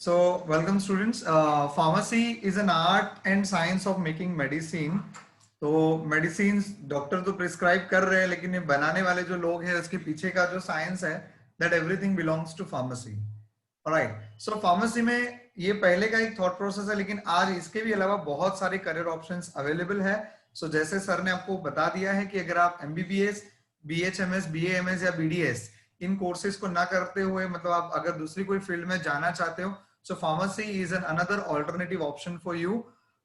So, welcome students. Pharmacy is an art and science of making medicine. तो medicine doctor तो prescribe कर रहे हैं, लेकिन ये बनाने वाले जो लोग हैं उसके पीछे का जो साइंस है, that everything belongs to pharmacy. Alright, so pharmacy में ये पहले का एक थॉट प्रोसेस है, लेकिन आज इसके भी अलावा बहुत सारे करियर ऑप्शंस अवेलेबल है. सो जैसे सर ने आपको बता दिया है कि अगर आप एमबीबीएस, बीएचएमएस, बीएएमएस या बीडीएस इन कोर्सेज को ना करते हुए मतलब आप अगर दूसरी कोई फील्ड में जाना चाहते हो, so pharmacy is an another alternative option for you.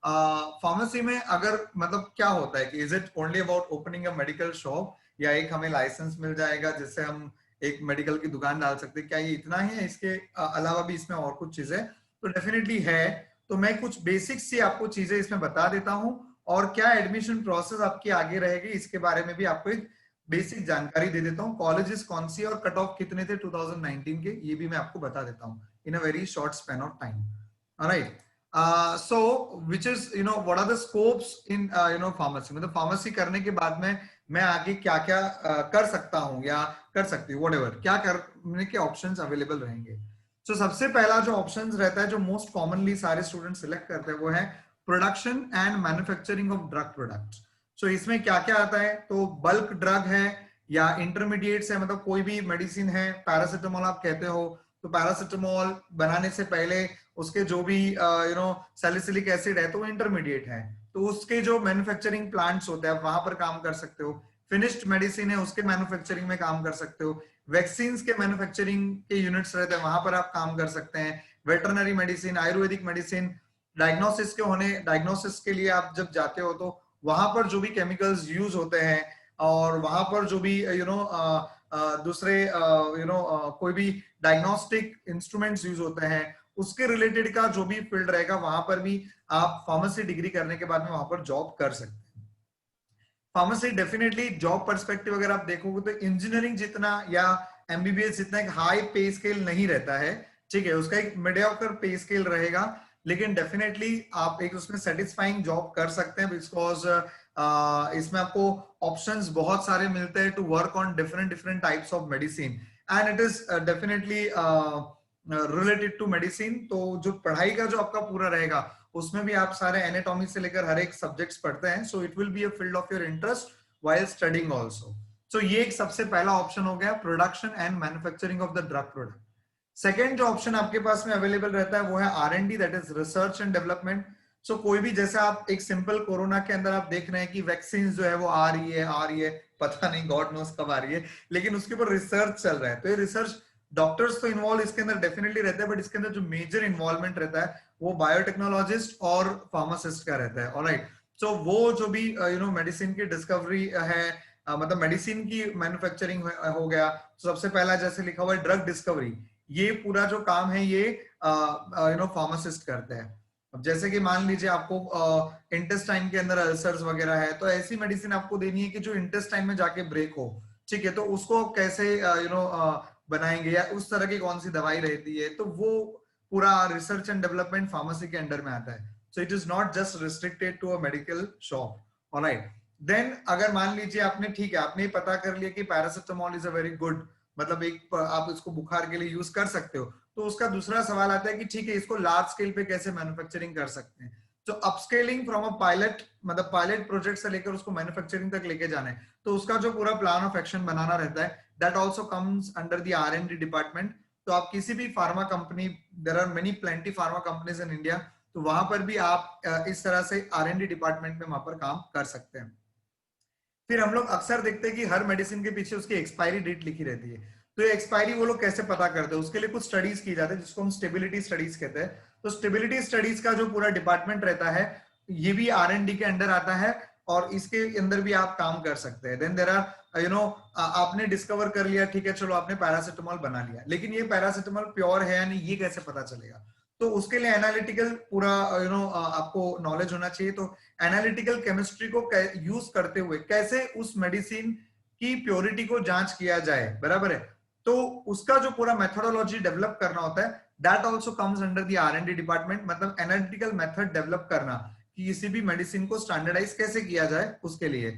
Pharmacy में अगर मतलब क्या होता है कि is it only about opening a medical shop, या एक हमें लाइसेंस मिल जाएगा जिससे हम एक मेडिकल की दुकान डाल सकते हैं, क्या ये इतना ही है? इसके अलावा भी इसमें और कुछ चीजें तो डेफिनेटली है. तो मैं कुछ बेसिक्स से आपको चीजें इसमें बता देता हूं, और क्या एडमिशन प्रोसेस आपकी आगे रहेगी इसके बारे में भी आपको एक बेसिक जानकारी दे देता हूँ. कॉलेजेस कौन सी और कट ऑफ कितने थे 2019 के, ये भी मैं आपको बता देता हूँ in a very short span of time. Alright, so which is what are the scopes in pharmacy. मतलब फार्मेसी करने के बाद में मैं आगे क्या क्या कर सकता हूँ या कर सकती हूँ, व्हाटएवर क्या करने के ऑप्शंस अवेलेबल रहेंगे. So सबसे पहला जो ऑप्शंस रहता है, जो मोस्ट कॉमनली सारे स्टूडेंट सिलेक्ट करते हैं, वो है production and manufacturing of drug product. So इसमें क्या क्या आता है? तो बल्क ड्रग है या इंटरमीडिएट्स है, मतलब कोई भी मेडिसिन है, पैरासिटामोल आप कहते हो, तो पैरासिटामोल बनाने से पहले उसके जो भी सैलिसिलिक एसिड है तो वो इंटरमीडिएट है, तो उसके जो मैन्युफैक्चरिंग प्लांट्स होते हैं वहां पर काम कर सकते हो. फिनिश्ड मेडिसिन है, उसके मैन्युफैक्चरिंग में काम कर सकते हो. वैक्सीन्स के मैन्युफैक्चरिंग के यूनिट्स रहते हैं, वहां पर आप काम कर सकते हैं. Veterinary medicine, Ayurvedic medicine, diagnosis के लिए आप जब जाते हो तो वहां पर जो भी केमिकल्स यूज होते हैं और वहां पर जो भी दूसरे कोई भी डायग्नोस्टिक इंस्ट्रूमेंट्स यूज होते हैं, उसके रिलेटेड का जो भी फील्ड रहेगा वहां पर भी आप फार्मेसी डिग्री करने के बाद में वहां पर जॉब कर सकते हैं. फार्मेसी डेफिनेटली जॉब पर्सपेक्टिव अगर आप देखोगे तो इंजीनियरिंग जितना या एमबीबीएस जितना एक हाई पे स्केल नहीं रहता है, ठीक है, उसका एक मीडियोकर पे स्केल रहेगा, लेकिन डेफिनेटली आप एक उसमें सेटिस्फाइंग जॉब कर सकते हैं, बिकॉज इसमें आपको ऑप्शंस बहुत सारे मिलते हैं to work on different different types of medicine, and it is definitely related to medicine. तो जो पढ़ाई का जो आपका पूरा रहेगा उसमें भी आप सारे एनाटॉमी से लेकर हर एक सब्जेक्ट्स पढ़ते हैं, so it will be a field of your interest while studying also. So ये एक सबसे पहला ऑप्शन हो गया, production and manufacturing of the drug product. Second जो ऑप्शन आपके पास में अवेलेबल रहता है वो है R&D, that is research and development. So कोई भी, जैसे आप एक सिंपल कोरोना के अंदर आप देख रहे हैं कि वैक्सीन जो है वो आ रही है, पता नहीं गॉड नोस कब आ रही है, लेकिन उसके ऊपर रिसर्च चल रहा है. तो ये रिसर्च डॉक्टर्स तो इन्वॉल्व इसके अंदर डेफिनेटली रहता है, बट इसके अंदर जो मेजर इन्वॉल्वमेंट रहता है वो बायोटेक्नोलॉजिस्ट और फार्मासिस्ट का रहता है. ऑलराइट, सो वो जो भी मेडिसिन की डिस्कवरी है, मतलब मेडिसिन की मैन्युफैक्चरिंग हो गया, तो सबसे पहला जैसे लिखा हुआ है ड्रग डिस्कवरी, ये पूरा जो काम है ये फार्मासिस्ट करते हैं. अब जैसे कि मान लीजिए आपको इंटेस्टाइन के अंदर अल्सर्स वगैरह है, तो ऐसी मेडिसिन आपको देनी है कि जो इंटेस्टाइन में जाके ब्रेक हो, ठीक है, तो उसको कैसे बनाएंगे या उस तरह की कौन सी दवाई रहती है, तो वो पूरा रिसर्च एंड डेवलपमेंट फार्मेसी के अंडर में आता है. So it is not just restricted to a medical shop. Alright, then अगर मान लीजिए आपने, ठीक है, आपने पता कर लिया कि paracetamol is a very good, मतलब एक आप इसको बुखार के लिए यूज कर सकते हो, तो उसका दूसरा सवाल आता है कि ठीक है, इसको लार्ज स्केल पे कैसे मैन्युफैक्चरिंग कर सकते हैं. तो अपस्केलिंग फ्रॉम अ पायलट, मतलब पायलट प्रोजेक्ट से लेकर उसको मैन्युफैक्चरिंग तक लेके जाना है, तो उसका जो पूरा प्लान ऑफ एक्शन बनाना रहता है, that also comes under the R&D department. तो आप किसी भी pharma company, there are many plenty pharma companies in India, तो वहां पर भी आप इस तरह से R&D डिपार्टमेंट में वहां पर काम कर सकते हैं. फिर हम लोग अक्सर देखते हैं कि हर मेडिसिन के पीछे उसकी एक्सपायरी डेट लिखी रहती है, तो ये एक्सपायरी वो लोग कैसे पता करते हैं, उसके लिए कुछ स्टडीज की जाती है जिसको हम स्टेबिलिटी स्टडीज कहते हैं. तो स्टेबिलिटी स्टडीज का जो पूरा डिपार्टमेंट रहता है ये भी R&D के अंडर आता है, और इसके अंदर भी आप काम कर सकते हैं. देन देयर आर आपने डिस्कवर कर लिया, ठीक है, चलो आपने पैरासिटामोल बना लिया, लेकिन ये पैरासिटामोल प्योर है या नहीं ये कैसे पता चलेगा? तो उसके लिए एनालिटिकल पूरा आपको नॉलेज होना चाहिए. तो एनालिटिकल केमिस्ट्री को यूज करते हुए कैसे उस मेडिसिन की प्योरिटी को जांच किया जाए, बराबर है, तो उसका जो पूरा मेथोडोलॉजी डेवलप करना होता है, that also comes under the R&D department. मतलब एनालिटिकल मेथड डेवलप करना कि किसी भी मेडिसिन को स्टैंडर्डाइज कैसे किया जाए उसके लिए.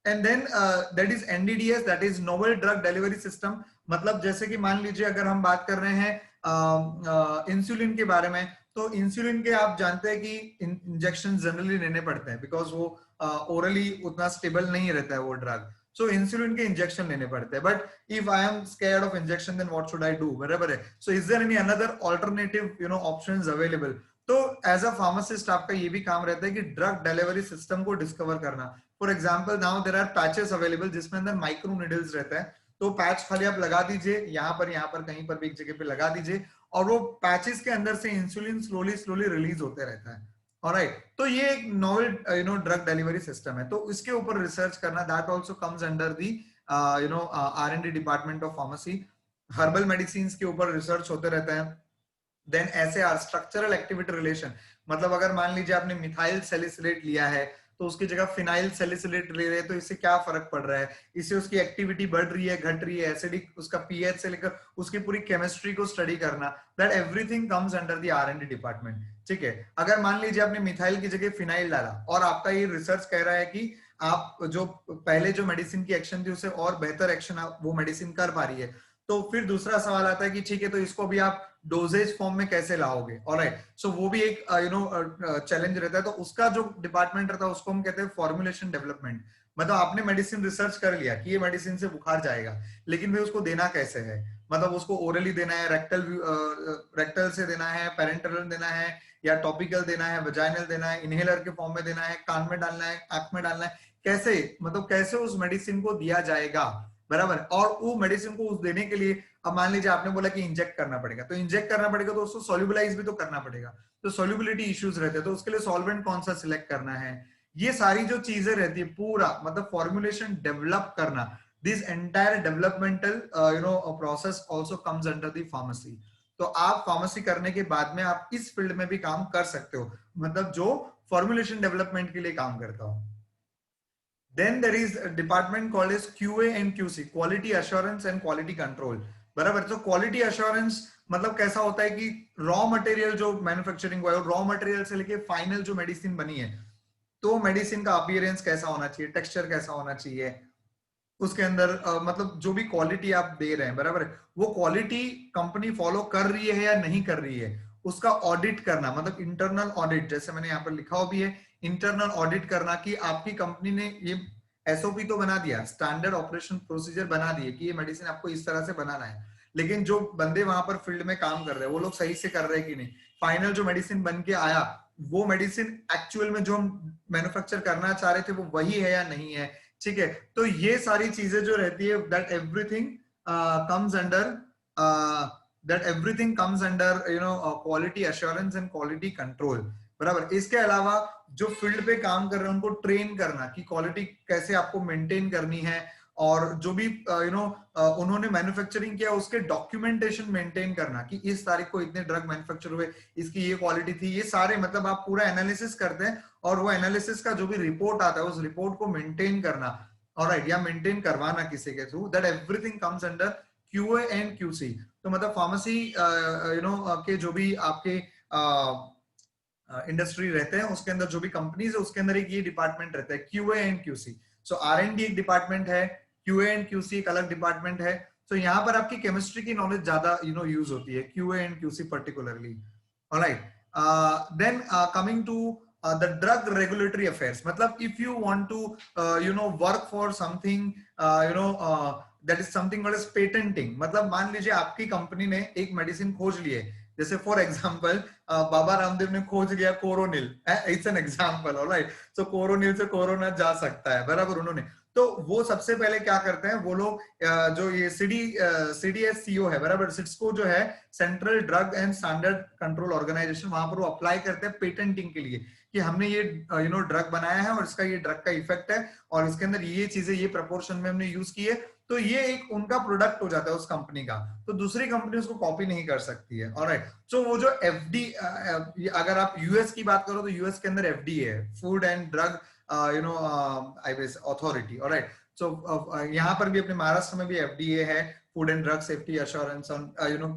And then that is NDDS, that is novel drug delivery system. मतलब जैसे कि मान लीजिए अगर हम बात कर रहे हैं इंसुलिन के बारे में, तो इंसुलिन के आप जानते हैं कि इंजेक्शन जनरली लेने पड़ते हैं बिकॉज वो ओरली उतना स्टेबल नहीं रहता है वो ड्रग, सो इंसुलिन के इंजेक्शन लेने पड़ते हैं. But if I am scared of injection then what should I do, बराबर है. So is there any another alternative options available. तो एज अ फार्मासिस्ट आपका ये भी काम रहता है कि ड्रग डिलीवरी सिस्टम को डिस्कवर करना. For example now there are patches available जिसमें अंदर माइक्रो नीडल्स रहता है. तो पैच खाली आप लगा दीजिए यहाँ पर कहीं पर भी एक जगह पे लगा दीजिए और वो पैचेस के अंदर से इंसुलिन स्लोली स्लोली रिलीज होते रहता है. ऑलराइट, तो ये एक नोवेल ड्रग डिलीवरी सिस्टम है. तो इसके ऊपर रिसर्च करना, that also comes under the R&D department of pharmacy. Herbal medicine के ऊपर रिसर्च होते रहते हैं. Then SAR, structural activity relation, मतलब अगर मान लीजिए आपने मिथाइल सैलिसिलेट लिया है तो उसकी जगह फिनाइल सैलिसिलेट ले रहे हैं तो इससे क्या फर्क पड़ रहा है, इससे उसकी एक्टिविटी बढ़ रही है, घट रही है, एसिडिक उसका पीएच से लेकर उसकी पूरी केमिस्ट्री को स्टडी करना, that everything comes under the R&D department. ठीक है, अगर मान लीजिए आपने मिथाइल की जगह फिनाइल डाला और आपका ये रिसर्च कह रहा है कि आप जो पहले जो मेडिसिन की एक्शन थी उससे और बेहतर एक्शन वो मेडिसिन कर पा रही है, तो फिर दूसरा सवाल आता है कि ठीक है तो इसको भी आप डोजेज फॉर्म में कैसे लाओगे. ऑलराइट, सो वो भी एक चैलेंज रहता है. तो उसका जो डिपार्टमेंट रहता है उसको हम कहते हैं फॉर्मुलेशन डेवलपमेंट. मतलब आपने मेडिसिन रिसर्च कर लिया कि ये मेडिसिन से बुखार जाएगा, लेकिन भाई उसको देना कैसे है, मतलब उसको ओरली देना है, रेक्टल से देना है, पेरेंटरल देना है, या टॉपिकल देना है, वजाइनल देना है, इनहेलर के फॉर्म में देना है, कान में डालना है, आंख में डालना है, कैसे, मतलब कैसे उस मेडिसिन को दिया जाएगा, बराबर. और वो मेडिसिन को उस देने के लिए अब मान लीजिए आपने बोला कि इंजेक्ट करना पड़ेगा, तो इंजेक्ट करना पड़ेगा तो उसको सोल्यूबलाइज भी तो करना पड़ेगा, तो सोल्यूबिलिटी इश्यूज रहते हैं, तो उसके लिए सॉल्वेंट कौन सा सिलेक्ट करना है, ये सारी जो चीजें रहती है पूरा मतलब फॉर्मुलेशन डेवलप करना, this entire developmental process also comes under the pharmacy. तो आप फार्मेसी करने के बाद में आप इस फील्ड में भी काम कर सकते हो, मतलब जो फॉर्मुलेशन डेवलपमेंट के लिए काम करता हो. Then there is a department called as QA and QC, Quality Assurance and Quality Control. बराबर. तो क्वालिटी अश्योरेंस मतलब कैसा होता है कि रॉ मटेरियल जो मैन्युफैक्चरिंग हुआ है, रॉ मटेरियल से लेके फाइनल जो मेडिसिन बनी है, तो मेडिसिन का अपीयरेंस कैसा होना चाहिए, टेक्सचर कैसा होना चाहिए, उसके अंदर मतलब जो भी क्वालिटी आप दे रहे हैं, बराबर है, वो क्वालिटी कंपनी फॉलो कर रही है या नहीं कर रही है, उसका ऑडिट करना, मतलब इंटरनल ऑडिट, जैसे मैंने यहाँ पर लिखा हुआ भी है, इंटरनल ऑडिट करना कि आपकी कंपनी ने ये SOP तो बना दिया, स्टैंडर्ड ऑपरेशन प्रोसीजर बना दिए कि ये मेडिसिन आपको इस तरह से बनाना है, लेकिन जो बंदे वहां पर फील्ड में काम कर रहे हैं वो लोग सही से कर रहे हैं कि नहीं, फाइनल जो मेडिसिन बन के आया वो मेडिसिन एक्चुअल में जो हम मैन्युफैक्चर करना चाह रहे थे वो वही है या नहीं है. ठीक है, तो ये सारी चीजें जो रहती है that everything comes under quality assurance and quality control, बराबर. इसके अलावा जो फील्ड पे काम कर रहे हैं उनको ट्रेन करना कि क्वालिटी कैसे आपको मेंटेन करनी है, और जो भी उन्होंने मैन्युफैक्चरिंग किया उसके डॉक्यूमेंटेशन मेंटेन करना कि इस तारीख को इतने ड्रग मैन्युफैक्चर हुए, इसकी ये क्वालिटी थी, ये सारे मतलब आप पूरा एनालिसिस करते हैं और वो एनालिसिस का जो भी रिपोर्ट आता है उस रिपोर्ट को मेंटेन करना, ऑलराइट, या मेंटेन करवाना किसी के through, that everything comes under QA and QC. तो मतलब फार्मेसी के जो भी आपके इंडस्ट्री रहते हैं उसके अंदर जो भी कंपनीज है उसके अंदर एक ये डिपार्टमेंट रहता है QA and QC. So R&D एक डिपार्टमेंट है, QA एंड QC एक अलग डिपार्टमेंट है. तो यहाँ पर आपकी केमिस्ट्री की नॉलेज ज्यादा यूज होती है QA and QC particularly. Alright, then coming to the drug regulatory affairs, मतलब if you want to work for something that is something called as patenting, मतलब मान लीजिए आपकी कंपनी ने एक मेडिसिन खोज ली है, जैसे फॉर एग्जांपल बाबा रामदेव ने खोज लिया Coronil, it's an example, alright. So Coronil से कोरोना जा सकता है, बराबर. उन्होंने तो वो सबसे पहले क्या करते हैं वो लोग, जो ये CDSCO है, बराबर, सिड्सको जो है central drug and standard control organisation, वहां पर वो अप्लाई करते हैं पेटेंटिंग के लिए कि हमने ये ड्रग बनाया है और इसका ये ड्रग का इफेक्ट है और इसके अंदर ये चीजें ये प्रपोर्शन में हमने यूज की है, तो ये एक उनका प्रोडक्ट हो जाता है उस कंपनी का, तो दूसरी कंपनी उसको कॉपी नहीं कर सकती है. ऑलराइट, सो वो जो अगर आप यूएस की बात करो तो यूएस के अंदर FDA है, food and drug authority. Alright, so यहाँ पर भी अपने महाराष्ट्र में भी FDA है, food and drug safety assurance,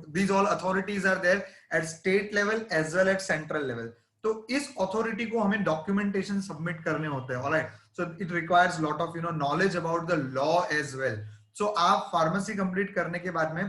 these all authorities are there at state level as well at central level. तो इस अथॉरिटी को हमें डॉक्यूमेंटेशन सबमिट करने होते हैं. Alright, so it requires lot of knowledge about the law as well. So आप pharmacy complete करने के बाद में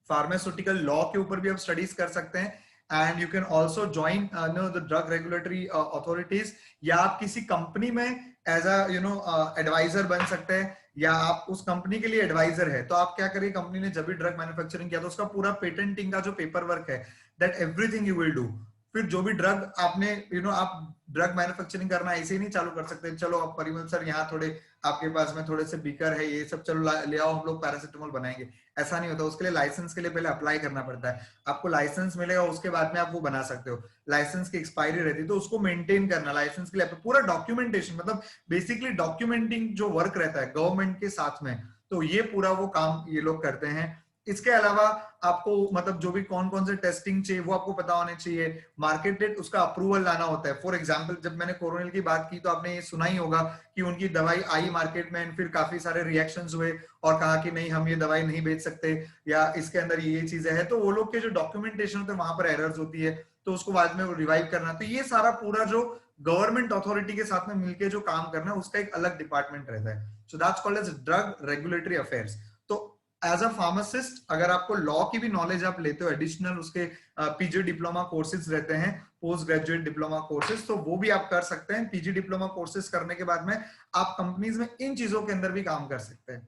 फार्मास्यूटिकल लॉ के ऊपर भी आप स्टडीज कर सकते हैं, and you can also join the drug regulatory authorities, या आप किसी कंपनी में एज अ एडवाइजर बन सकते हैं, या आप उस कंपनी के लिए एडवाइजर है। तो आप क्या करिए, कंपनी ने जब भी ड्रग मैन्युफैक्चरिंग किया तो उसका पूरा पेटेंटिंग का जो पेपर वर्क है, that everything you will do. फिर जो भी ड्रग आपने आप ड्रग मैन्युफैक्चरिंग करना ऐसे ही नहीं चालू कर सकते, चलो आप परिमल सर यहाँ थोड़े आपके पास में थोड़े से बीकर है, ये सब चलो ले आओ, हम लोग पैरासिटामोल बनाएंगे। ऐसा नहीं होता, उसके लिए लाइसेंस के लिए पहले अप्लाई करना पड़ता है। आपको लाइसेंस मिलेगा, उसके बाद में आप वो बना सकते हो। लाइसेंस की एक्सपायरी रहती है, तो उसको मेंटेन करना, लाइसेंस के लिए पूरा डॉक्यूमेंटेशन, मतलब बेसिकली डॉक्यूमेंटिंग जो वर्क रहता है गवर्नमेंट के साथ में, तो ये पूरा वो काम ये लोग करते हैं। इसके अलावा आपको मतलब जो भी कौन कौन से टेस्टिंग चाहिए वो आपको पता होने चाहिए। मार्केटेड उसका अप्रूवल लाना होता है। फॉर एग्जांपल जब मैंने कोरोनिल की बात की तो आपने ये सुना ही होगा कि उनकी दवाई आई मार्केट में, फिर काफी सारे रिएक्शंस हुए और कहा कि नहीं हम ये दवाई नहीं बेच सकते, या इसके अंदर ये चीजें हैं, तो वो लोग के जो डॉक्यूमेंटेशन होते हैं वहां पर एरर्स होती है, तो उसको बाद में रिवाइव करना। तो ये सारा पूरा जो गवर्नमेंट अथॉरिटी के साथ में मिलकर जो काम करना है उसका एक अलग डिपार्टमेंट रहता है। So that's called as drug regulatory affairs. तो एज अ फार्मासिस्ट अगर आपको लॉ की भी नॉलेज आप लेते हो, एडिशनल उसके पीजी डिप्लोमा कोर्सेज रहते हैं, पोस्ट ग्रेजुएट डिप्लोमा कोर्सेज, तो वो भी आप कर सकते हैं। पीजी डिप्लोमा कोर्सेज करने के बाद में आप कंपनीज में इन चीजों के अंदर भी काम कर सकते हैं।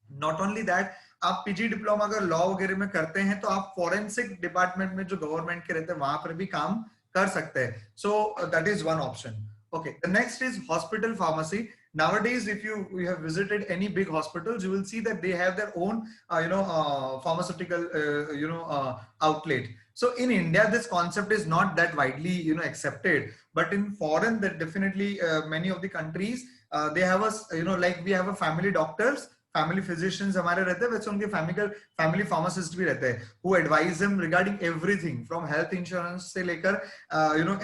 नॉट ओनली दैट, आप पीजी डिप्लोमा अगर लॉ वगैरह में करते हैं तो आप फॉरेंसिक डिपार्टमेंट में जो गवर्नमेंट के रहते हैं वहां पर भी काम कर सकते हैं। So that is one option. Okay, the next is hospital pharmacy. Nowadays, if you have visited any big hospitals, you will see that they have their own, pharmaceutical, outlet. So in India, this concept is not that widely, accepted. But in foreign, that definitely many of the countries they have a, like we have a family doctors, family physicians हमारे रहते हैं, वैसे उनके family pharmacist भी रहते हैं, who advise him regarding everything from health insurance से लेकर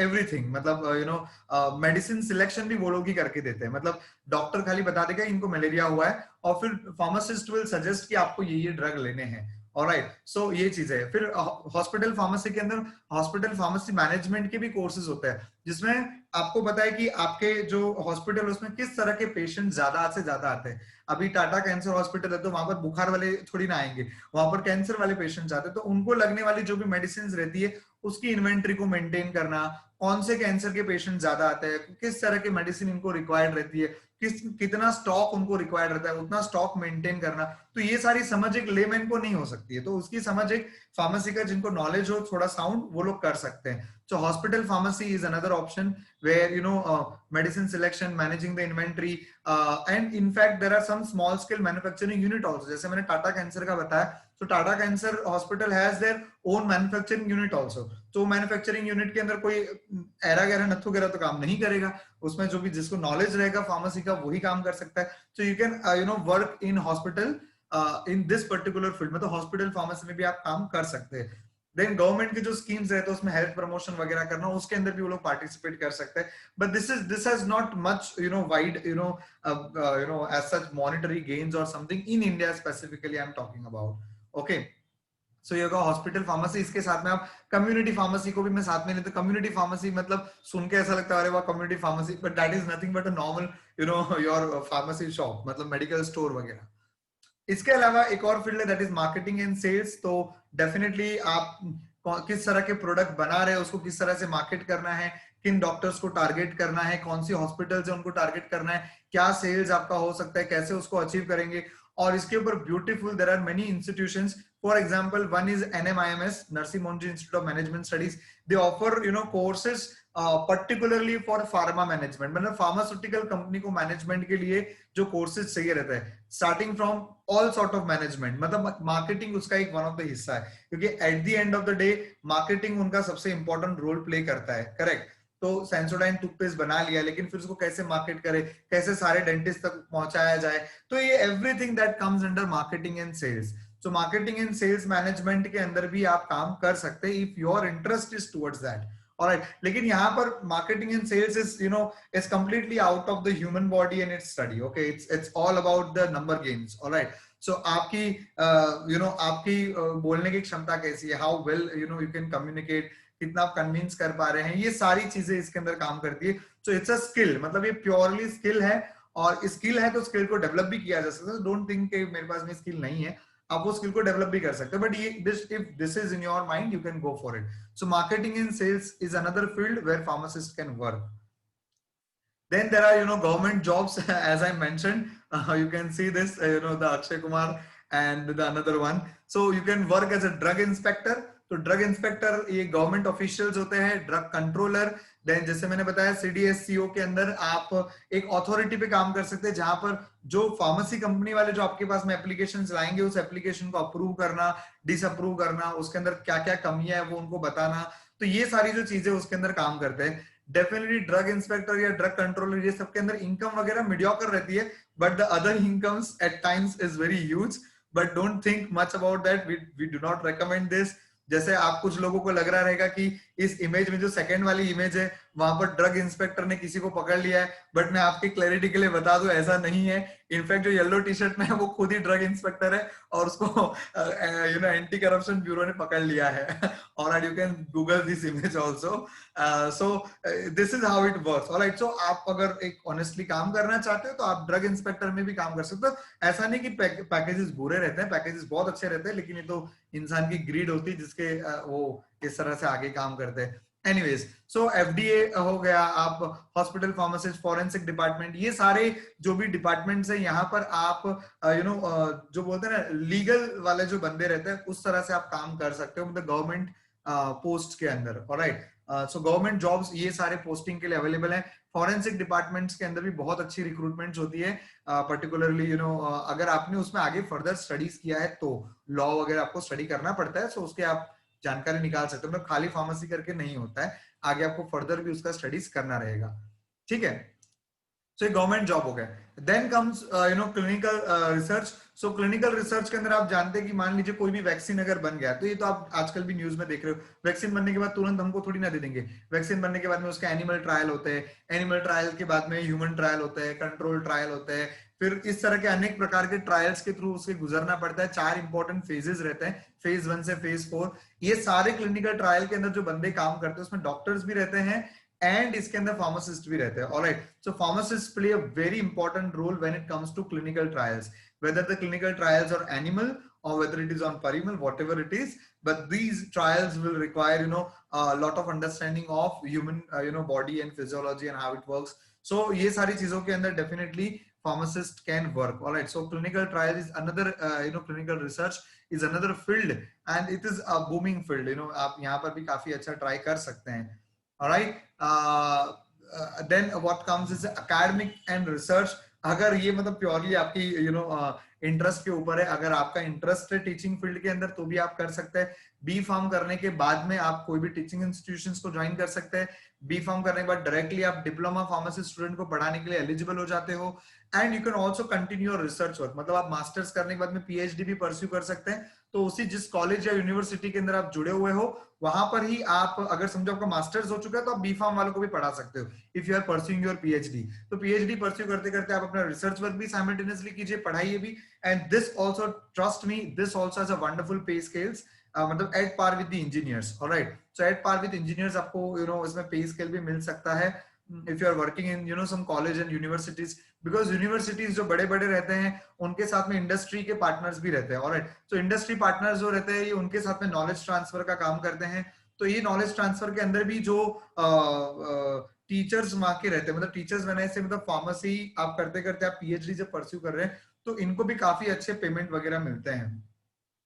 एवरीथिंग, मतलब मेडिसिन सिलेक्शन भी वो लोग ही करके देते हैं। मतलब डॉक्टर खाली बता देगा इनको मलेरिया हुआ है और फिर फार्मासिस्ट विल सजेस्ट कि आपको ये ड्रग लेने हैं। ऑलराइट, सो ये चीज है। फिर हॉस्पिटल फार्मेसी के अंदर हॉस्पिटल फार्मेसी मैनेजमेंट के भी कोर्सेज होते हैं, जिसमें आपको पता है कि आपके जो हॉस्पिटल उसमें किस तरह के पेशेंट ज्यादा से ज्यादा आते हैं। अभी टाटा कैंसर हॉस्पिटल है तो वहां पर बुखार वाले थोड़ी ना आएंगे, वहां पर कैंसर वाले पेशेंट्स आते हैं, तो उनको लगने वाली जो भी मेडिसिन रहती है उसकी इन्वेंट्री को मेंटेन करना, कौन से कैंसर के पेशेंट ज्यादा आते हैं, किस तरह की मेडिसिन इनको रिक्वायर्ड रहती है, कितना स्टॉक उनको रिक्वायर्ड रहता है, उतना स्टॉक मेंटेन करना, तो ये सारी समझ एक लेमैन को नहीं हो सकती है, तो उसकी समझ एक फार्मेसी का जिनको नॉलेज हो थोड़ा साउंड वो लोग कर सकते हैं। So hospital pharmacy is another option where medicine selection, managing the inventory, and in fact there are some small scale manufacturing unit also. जैसे मैंने टाटा कैंसर का बताया, तो Tata cancer hospital has their own manufacturing unit also. तो manufacturing unit के अंदर कोई era गैरा Nathu गैरा तो काम नहीं करेगा, उसमें जो भी जिसको नॉलेज रहेगा फार्मेसी का वही काम कर सकता है। So you can work in hospital in this particular field, मतलब हॉस्पिटल फार्मेसी में भी आप काम कर सकते हैं। देन गवर्नमेंट के जो स्कीम्स रहते हैं उसमें हेल्थ प्रमोशन वगैरह करना, उसके अंदर भी वो लोग पार्टिसिपेट कर सकते हैं। But this has not much wide as such monetary gains और something in India specifically I am talking about. Okay, so ये होगा हॉस्पिटल फार्मेसी। इसके साथ में आप कम्युनिटी फार्मेसी को भी मैं साथ में लेते। कम्युनिटी फार्मेसी मतलब सुन के ऐसा लगता है अरे वाह community pharmacy, but that is nothing but a normal your pharmacy shop, मतलब मेडिकल स्टोर वगैरह। इसके अलावा एक और फील्ड है that is marketing and sales. तो डेफिनेटली आप किस तरह के प्रोडक्ट बना रहे हैं उसको किस तरह से मार्केट करना है, किन डॉक्टर्स को टारगेट करना है, कौन सी हॉस्पिटल्स है उनको टारगेट करना है, क्या सेल्स आपका हो सकता है, कैसे उसको अचीव करेंगे। और इसके ऊपर beautiful there are many institutions, for example one is NMIMS, Narsee Monjee जी institute of management studies. They offer courses particularly for pharma management, मतलब फार्मास्यूटिकल कंपनी को मैनेजमेंट के लिए जो कोर्सेज चाहिए रहता है, starting from all sort of management, मतलब मार्केटिंग उसका एक वन ऑफ द हिस्सा है, क्योंकि at the end of the day marketing उनका सबसे इंपॉर्टेंट रोल प्ले करता है। करेक्ट, तो सेंसोडाइन टूथपेस्ट बना लिया, लेकिन फिर उसको कैसे मार्केट करे, कैसे सारे डेंटिस्ट तक पहुंचाया जाए, तो ये everything that comes under marketing and sales. So marketing and sales management के अंदर भी आप काम कर सकते हैं if your interest is towards that. Alright, लेकिन यहाँ पर marketing and sales is completely out of the human body and its study. Okay, it's all about the number games. Alright, so आपकी आपकी बोलने की क्षमता कैसी है, how well you can communicate, कितना आप कन्विंस कर पा रहे हैं, ये सारी चीजें इसके अंदर काम करती है। सो इट्स अ स्किल, मतलब ये प्योरली स्किल है, और स्किल है तो स्किल को डेवलप भी किया जा सकता है। डोंट थिंक कि मेरे पास में स्किल नहीं है, आप वो स्किल को डेवलप भी कर सकते हैं, बट ये if this is in your mind you can go for it. So marketing and sales is another field where pharmacist can work. Then there are, government jobs, as I mentioned. You can see this, the Akshay Kumar and the another one. So you can work as a drug inspector. तो drug inspector ये government officials होते हैं, drug controller. Then जैसे मैंने बताया CDSCO के अंदर आप एक अथॉरिटी पे काम कर सकते हैं, जहां पर जो फार्मेसी कंपनी वाले जो आपके पास में एप्लीकेशंस लाएंगे उस एप्लीकेशन को अप्रूव करना, डिसअप्रूव करना, उसके अंदर क्या क्या कमियां है वो उनको बताना. तो ये सारी जो चीजें उसके अंदर काम करते हैं. डेफिनेटली ड्रग इंस्पेक्टर या ड्रग कंट्रोलर ये सब के अंदर इनकम वगैरह मीडियोकर रहती है, but the other incomes at times is very huge. But don't think much about that, we do not recommend this. जैसे आप कुछ लोगों को लग रहा रहेगा कि इस इमेज में जो सेकंड वाली इमेज है वहां पर ड्रग इंस्पेक्टर ने किसी को पकड़ लिया है, बट मैं आपकी क्लैरिटी के लिए बता दूं ऐसा नहीं है. इनफैक्ट जो येलो टी शर्ट में है वो खुद ही ड्रग इंस्पेक्टर है और उसको एंटी करप्शन ब्यूरो ने पकड़ लिया है. और you can Google this image also. So this is how it works. Alright, so आप अगर एक ऑनेस्टली काम करना चाहते हो तो आप ड्रग इंस्पेक्टर में भी काम कर सकते हो. ऐसा नहीं कि पैकेजेस बुरे रहते हैं, पैकेजेस बहुत अच्छे रहते हैं, लेकिन ये तो इंसान की ग्रीड होती है जिसके वो इस तरह से आगे काम करते हैं. एनीवेज, सो एफडीए हो गया, आप हॉस्पिटल फार्मासिस्ट, फॉरेंसिक डिपार्टमेंट, ये सारे जो भी डिपार्टमेंट्स हैं यहाँ पर आप जो बोलते हैं ना लीगल वाले जो बंदे रहते हैं उस तरह से आप काम कर सकते हो मतलब गवर्नमेंट पोस्ट के अंदर. ऑलराइट, सो गवर्नमेंट जॉब्स ये सारे पोस्टिंग के लिए अवेलेबल है. फॉरेंसिक डिपार्टमेंट्स के अंदर भी बहुत अच्छी रिक्रूटमेंट्स होती है, पर्टिकुलरली अगर आपने उसमें आगे फर्दर स्टडीज किया है तो लॉ वगैरह आपको स्टडी करना पड़ता है, सो उसके आप जानकारी निकाल सकते हो. मतलब खाली फार्मेसी करके नहीं होता है, आगे आपको फर्दर भी उसका स्टडीज करना रहेगा. ठीक है, सो ये गवर्नमेंट जॉब हो गया. Then comes clinical research. So clinical research के अंदर आप जानते हैं कि मान लीजिए कोई भी वैक्सीन अगर बन गया, तो ये तो आप आजकल भी न्यूज में देख रहे हो, वैक्सीन बनने के बाद तुरंत हमको थोड़ी ना दे देंगे. वैक्सीन बनने के बाद में उसका एनिमल ट्रायल होते हैं, एनिमल ट्रायल के बाद में ह्यूमन ट्रायल होते हैं, कंट्रोल ट्रायल होते हैं, फिर इस तरह के अनेक प्रकार के ट्रायल्स के थ्रू उसके गुजरना पड़ता है. 4 इंपॉर्टेंट फेजेस रहते हैं, फेज 1 से फेज 4. ये सारे क्लिनिकल ट्रायल के अंदर जो बंदे काम करते हैं उसमें डॉक्टर्स भी रहते हैं एंड इसके अंदर फार्मासिस्ट भी रहते हैं. Alright, so pharmacist play a very important role when it comes to clinical trials, whether the clinical trials are animal or whether it is on parimal, whatever it is, but these trials will require a lot of understanding of human body and physiology and how it works. So ये सारी चीजों के अंदर definitely pharmacist can work. All right, so clinical trial is another clinical research is another field and it is a booming field. आप यहाँ पर भी काफी अच्छा ट्राई कर सकते हैं. All right, then what comes is academic and research. अगर ये मतलब प्योरली आपकी इंटरेस्ट के ऊपर है, अगर आपका इंटरेस्ट है टीचिंग फील्ड के अंदर तो भी आप कर सकते हैं. बी फार्म करने के बाद में आप कोई भी टीचिंग इंस्टीट्यूशंस को ज्वाइन कर सकते हैं. बी फार्म करने के बाद डायरेक्टली आप डिप्लोमा फार्मेसी स्टूडेंट को पढ़ाने के लिए एलिजिबल हो जाते हो. And you can also continue your research work, मतलब आप मास्टर्स करने के बाद में पीएचडी भी परस्यू कर सकते हैं. तो उसी जिस कॉलेज या यूनिवर्सिटी के अंदर आप जुड़े हुए हो वहां पर ही आप, अगर समझो आपका मास्टर्स हो चुका है तो आप बी फार्म वालों को भी पढ़ा सकते हो if you are pursuing your PhD. तो पीएचडी परस्यू करते करते आप अपना रिसर्च वर्क भी साइमल्टेनियसली कीजिए, पढ़ाइए भी. And this also, trust me, this also has a wonderful pay scales, मतलब at par with the engineers. Alright, so at par with engineers आपको इसमें पे स्केल भी मिल सकता है if you are working in some college and universities, because universities जो बड़े बड़े रहते हैं उनके साथ में इंडस्ट्री के पार्टनर्स भी रहते हैं. ऑलराइट, तो इंडस्ट्री पार्टनर्स जो रहते हैं ये उनके साथ में नॉलेज ट्रांसफर का काम करते हैं. तो ये नॉलेज ट्रांसफर के अंदर भी जो टीचर्स वहां के रहते हैं, मतलब टीचर्स बनाए से, मतलब फार्मेसी आप करते करते आप पीएचडी जब परस्यू कर रहे हैं तो इनको भी काफी अच्छे पेमेंट वगैरह मिलते हैं.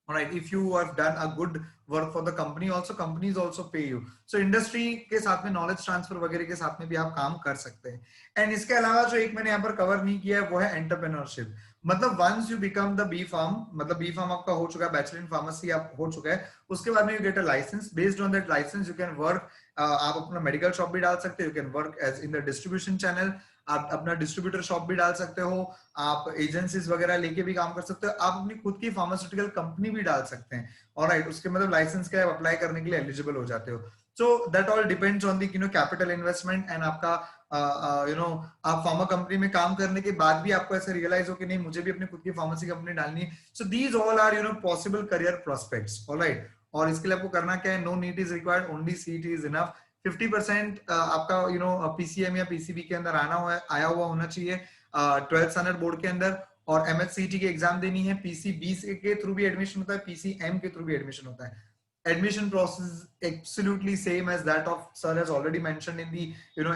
Alright, if you have done a good work for the company, also companies also pay you. So industry के साथ में knowledge transfer वगैरह के साथ में भी आप काम कर सकते हैं. And इसके अलावा जो एक मैंने यहाँ पर कवर नहीं किया है वो है entrepreneurship. मतलब once you become the B Pharm, मतलब B Pharm आपका हो चुका है, बैचलर इन फार्मेसी आप हो चुका है, उसके बाद में you get a license. Based on that license you can work. आप अपना मेडिकल शॉप भी डाल सकते हो, you can work as in the distribution channel. आप अपना डिस्ट्रीब्यूटर शॉप भी डाल सकते हो, आप एजेंसीज वगैरह लेके भी काम कर सकते हो, आप अपनी खुद की फार्मास्यूटिकल कंपनी भी डाल सकते हैं. ऑलराइट, उसके मतलब लाइसेंस का अप्लाई करने के लिए एलिजिबल हो जाते हो. So that all depends on the capital investment and आपका आप फार्मा कंपनी में काम करने के बाद भी आपको ऐसे रियलाइज हो कि नहीं मुझे भी अपनी खुद की फार्मेसी कंपनी डालनी है. So these all are possible career prospects. Alright, और इसके लिए आपको करना क्या है, no NEET is required, only CET is enough. 50% आपका पीसीएम या पीसीबी के अंदर आया हुआ होना चाहिए 12th स्टैंडर्ड बोर्ड के अंदर. और एमएचसीटी की एग्जाम देनी है। पीसीबी के थ्रू भी एडमिशन होता है, पीसीएम के थ्रू भी एडमिशन होता है। Admission process is absolutely same as that of sir has already mentioned in the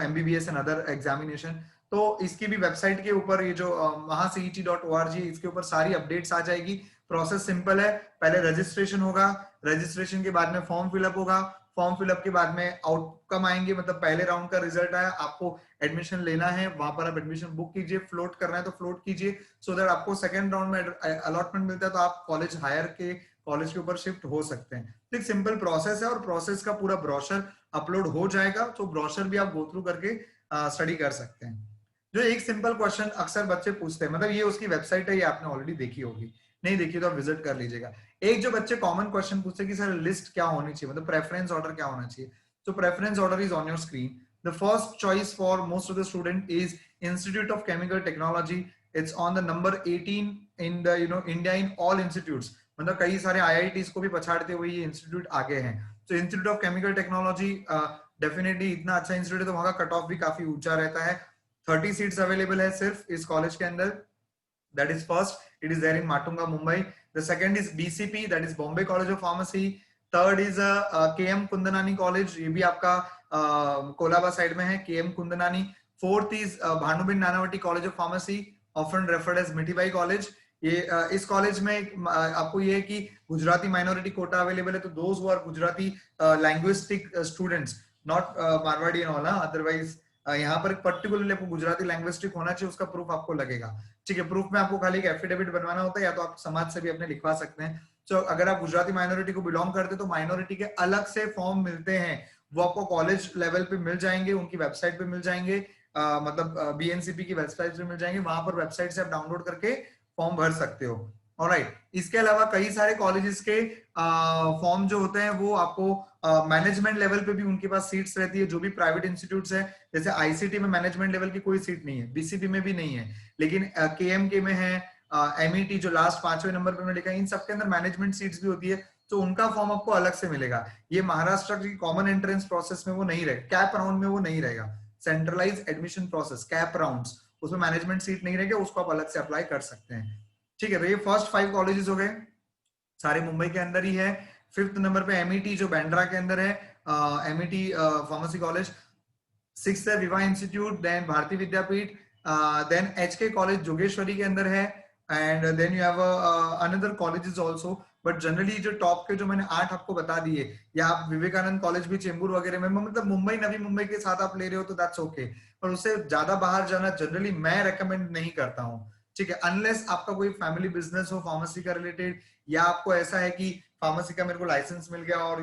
MBBS and other examination. तो इसकी भी वेबसाइट के ऊपर ये जो mahaCET.org इसके ऊपर सारी अपडेट्स आ जाएगी। प्रोसेस सिंपल है, पहले रजिस्ट्रेशन होगा, रजिस्ट्रेशन के बाद में फॉर्म फिलअप होगा, फॉर्म फिलअप के बाद में आउटकम आएंगे, मतलब पहले राउंड का रिजल्ट आया, आपको एडमिशन लेना है, वहां पर आप एडमिशन बुक कीजिए, फ्लोट करना है तो फ्लोट कीजिए, सो दैट आपको सेकंड राउंड में अलॉटमेंट मिलता है तो आप कॉलेज हायर के कॉलेज के ऊपर शिफ्ट हो सकते हैं। तो एक सिंपल प्रोसेस है और प्रोसेस का पूरा ब्रोशर अपलोड हो जाएगा, तो ब्रोशर भी आप गो थ्रू करके स्टडी कर सकते हैं। जो एक सिंपल क्वेश्चन अक्सर बच्चे पूछते हैं, मतलब ये उसकी वेबसाइट है, ये आपने ऑलरेडी देखी होगी, नहीं देखी तो आप विजिट कर लीजिएगा। एक जो बच्चे कॉमन क्वेश्चन पूछते हैं कि सर लिस्ट क्या होनी चाहिए, मतलब प्रेफरेंस ऑर्डर क्या होना चाहिए, तो preference order is on your screen. The first choice for most of the student is institute of chemical technology. It's on the number 18 in the India in all institutes, मतलब कई सारे IITs को भी पछाड़ते हुए ये इंस्टीट्यूट आगे हैं। तो institute of chemical technology definitely इतना अच्छा इंस्टीट्यूट है, तो वहां का कट ऑफ भी काफी ऊंचा रहता है। 30 सीट्स अवेलेबल है सिर्फ इस कॉलेज के अंदर। That is first, it is there in Matunga, Mumbai. The second is BCP, that is Bombay college of pharmacy. Third is KM Kundnani college, ये भी आपका कोलाबा साइड में है, KM Kundnani. Fourth is Bhanuben Nanavati college of pharmacy, often referred as Mithibai college. ये इस college में आपको ये है कि गुजराती माइनॉरिटी कोटा अवेलेबल है, तो those who are Gujarati linguistic students, not Marwari and all, otherwise यहाँ पर पर्टिकुलरली आपको गुजराती लैंग्विस्टिक होना चाहिए, उसका प्रूफ आपको लगेगा। ठीक है, प्रूफ में आपको खाली एक एफिडेविट बनवाना होता है, या तो आप समाज से भी अपने लिखवा सकते हैं। तो अगर आप गुजराती माइनॉरिटी को बिलोंग करते हैं तो माइनॉरिटी के अलग से फॉर्म मिलते हैं, वो आपको कॉलेज लेवल पे मिल जाएंगे, उनकी वेबसाइट पे मिल जाएंगे, मतलब बीएनसीपी की वेबसाइट पे मिल जाएंगे, वहां पर वेबसाइट से आप डाउनलोड करके फॉर्म भर सकते हो। ऑलराइट, इसके अलावा कई सारे कॉलेजेस के फॉर्म जो होते हैं वो आपको मैनेजमेंट लेवल पे भी उनके पास सीट्स रहती है। जो भी प्राइवेट इंस्टीट्यूट्स है, जैसे आईसीटी में मैनेजमेंट लेवल की कोई सीट नहीं है, बीसीपी में भी नहीं है, लेकिन केएमके में है, एमईटी जो लास्ट 5वें नंबर पे लिखा है, इन सबके अंदर मैनेजमेंट सीट्स भी होती है, तो उनका फॉर्म आपको अलग से मिलेगा। ये महाराष्ट्र की कॉमन एंट्रेंस प्रोसेस में वो नहीं रहेगा, कैप राउंड में वो नहीं रहेगा, centralise admission process CAP rounds, उसमें मैनेजमेंट सीट नहीं रहेगा, उसको आप अलग से अप्लाई कर सकते हैं। ठीक है, तो ये फर्स्ट 5 कॉलेजेस हो गए, सारे मुंबई के अंदर ही है। 5th नंबर पे एमईटी जो बैंड्रा के अंदर है, एमईटी फार्मेसी कॉलेज। 6th है Viva institute, then Bharati Vidyapeeth, then HK college Jogeshwari के अंदर है, and then you have another colleges also, but generally जो टॉप के जो मैंने 8 आपको बता दिए, या आप विवेकानंद कॉलेज भी चेंबूर वगैरह में, मतलब मुंबई नवी मुंबई के साथ आप ले रहे हो तो दैट्स ओके, पर उससे ज्यादा बाहर जाना जनरली मैं रेकमेंड नहीं करता हूँ। ठीक है, अनलेस आपका कोई फैमिली बिजनेस हो फार्मेसी का रिलेटेड, या आपको ऐसा है कि फार्मेसी का मेरे को लाइसेंस मिल गया और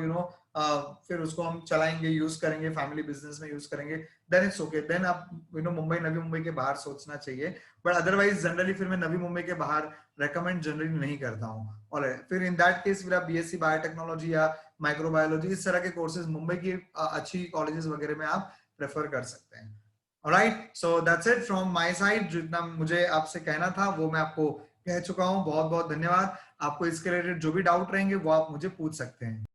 फिर उसको हम चलाएंगे, यूज करेंगे, फैमिली बिजनेस में यूज करेंगे, देन इट्स ओके, देन आप मुंबई नवी मुंबई के बाहर सोचना चाहिए। बट अदरवाइज जनरली फिर मैं नवी मुंबई के बाहर रेकमेंड जनरली नहीं करता हूँ। और फिर इन दैट केस फिर आप बीएससी बायोटेक्नोलॉजी या माइक्रोबायोलॉजी इस तरह के कोर्सेज मुंबई की अच्छी कॉलेजेस वगैरह में आप प्रेफर कर सकते हैं। Alright, so that's it from my side, जितना मुझे आपसे कहना था वो मैं आपको कह चुका हूँ। बहुत बहुत धन्यवाद। आपको इसके रिलेटेड जो भी डाउट रहेंगे वो आप मुझे पूछ सकते हैं।